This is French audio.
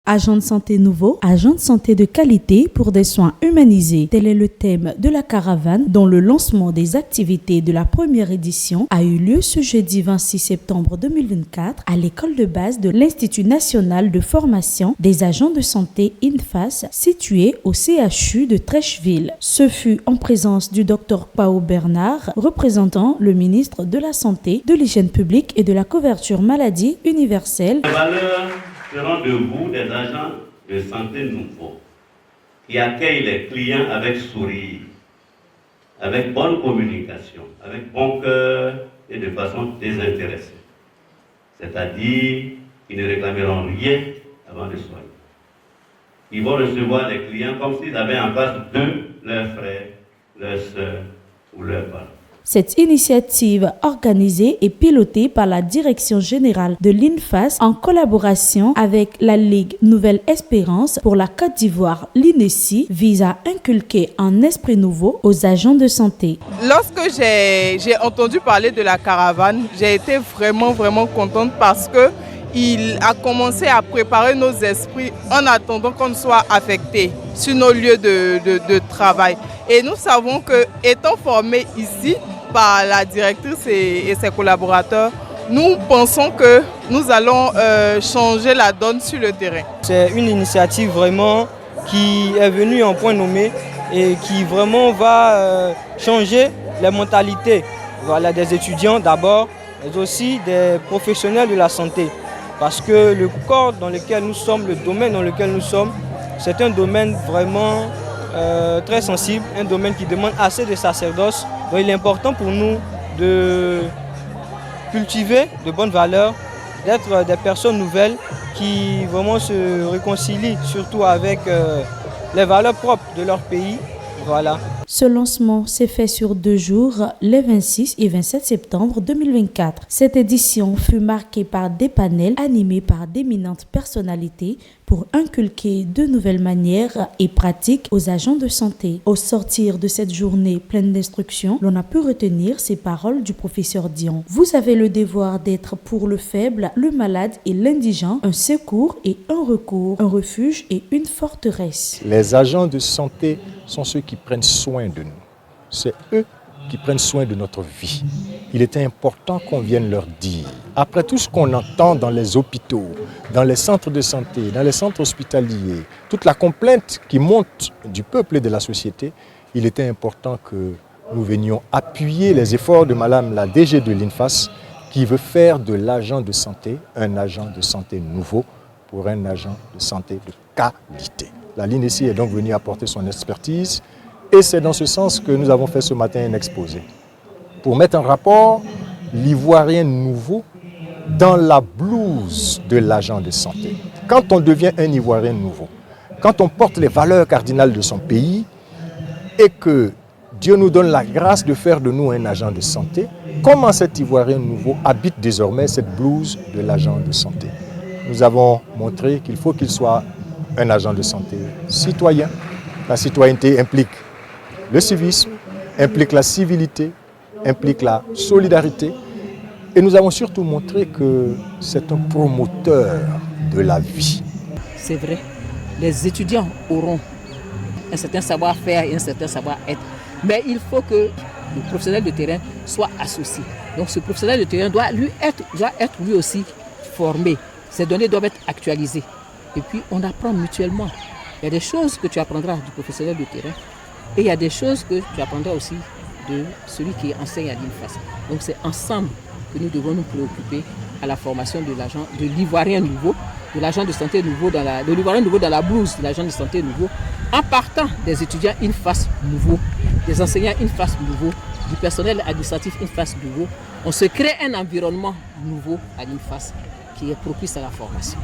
Agent de santé nouveau, agent de santé de qualité pour des soins humanisés. Tel est le thème de la caravane dont le lancement des activités de la première édition a eu lieu ce jeudi 26 septembre 2024 à l'école de base de l'Institut national de formation des agents de santé INFAS situé au CHU de Trècheville. Ce fut en présence du Dr Pao Bernard, représentant le ministre de la Santé, de l'Hygiène publique et de la couverture maladie universelle. Seront debout des agents de santé nouveaux qui accueillent les clients avec sourire, avec bonne communication, avec bon cœur et de façon désintéressée. C'est-à-dire qu'ils ne réclameront rien avant de soigner. Ils vont recevoir les clients comme s'ils avaient en face d'eux leurs frères, leurs sœurs ou leurs parents. Cette initiative organisée et pilotée par la Direction générale de l'INFAS en collaboration avec la Ligue Nouvelle Espérance pour la Côte d'Ivoire, l'INESI, vise à inculquer un esprit nouveau aux agents de santé. Lorsque j'ai entendu parler de la caravane, j'ai été vraiment contente parce qu'il a commencé à préparer nos esprits en attendant qu'on soit affectés sur nos lieux de travail. Et nous savons que, étant formés ici par la directrice et ses collaborateurs, nous pensons que nous allons changer la donne sur le terrain. C'est une initiative vraiment qui est venue en point nommé et qui vraiment va changer les mentalités des étudiants d'abord, mais aussi des professionnels de la santé. Parce que le corps dans lequel nous sommes, le domaine dans lequel nous sommes, c'est un domaine vraiment très sensible, un domaine qui demande assez de sacerdoce. Donc il est important pour nous de cultiver de bonnes valeurs, d'être des personnes nouvelles qui vraiment se réconcilient surtout avec les valeurs propres de leur pays. Voilà. Ce lancement s'est fait sur 2 jours, les 26 et 27 septembre 2024. Cette édition fut marquée par des panels animés par d'éminentes personnalités pour inculquer de nouvelles manières et pratiques aux agents de santé. Au sortir de cette journée pleine d'instructions, l'on a pu retenir ces paroles du professeur Dion. Vous avez le devoir d'être pour le faible, le malade et l'indigent, un secours et un recours, un refuge et une forteresse. Les agents de santé sont ceux qui prennent soin de nous. C'est eux qui prennent soin de notre vie. Il était important qu'on vienne leur dire. Après tout ce qu'on entend dans les hôpitaux, dans les centres de santé, dans les centres hospitaliers, toute la complainte qui monte du peuple et de la société, il était important que nous venions appuyer les efforts de Madame la DG de l'INFAS qui veut faire de l'agent de santé un agent de santé nouveau pour un agent de santé de qualité. La l'INESI est donc venue apporter son expertise et c'est dans ce sens que nous avons fait ce matin un exposé pour mettre en rapport l'ivoirien nouveau dans la blouse de l'agent de santé. Quand on devient un ivoirien nouveau, quand on porte les valeurs cardinales de son pays et que Dieu nous donne la grâce de faire de nous un agent de santé, comment cet ivoirien nouveau habite désormais cette blouse de l'agent de santé? Nous avons montré qu'il faut qu'il soit un agent de santé citoyen. La citoyenneté implique le civisme, implique la civilité, implique la solidarité. Et nous avons surtout montré que c'est un promoteur de la vie. C'est vrai, les étudiants auront un certain savoir-faire et un certain savoir-être. Mais il faut que le professionnel de terrain soit associé. Donc ce professionnel de terrain doit être lui aussi formé. Ces données doivent être actualisées. Et puis on apprend mutuellement. Il y a des choses que tu apprendras du professionnel de terrain et il y a des choses que tu apprendras aussi de celui qui enseigne à l'INFAS. Donc c'est ensemble que nous devons nous préoccuper à la formation de l'ivoirien nouveau, de l'agent de santé nouveau, de l'ivoirien nouveau dans la blouse de l'agent de santé nouveau, en partant des étudiants INFAS nouveaux, des enseignants INFAS nouveaux, du personnel administratif INFAS nouveau. On se crée un environnement nouveau à l'INFAS qui est propice à la formation.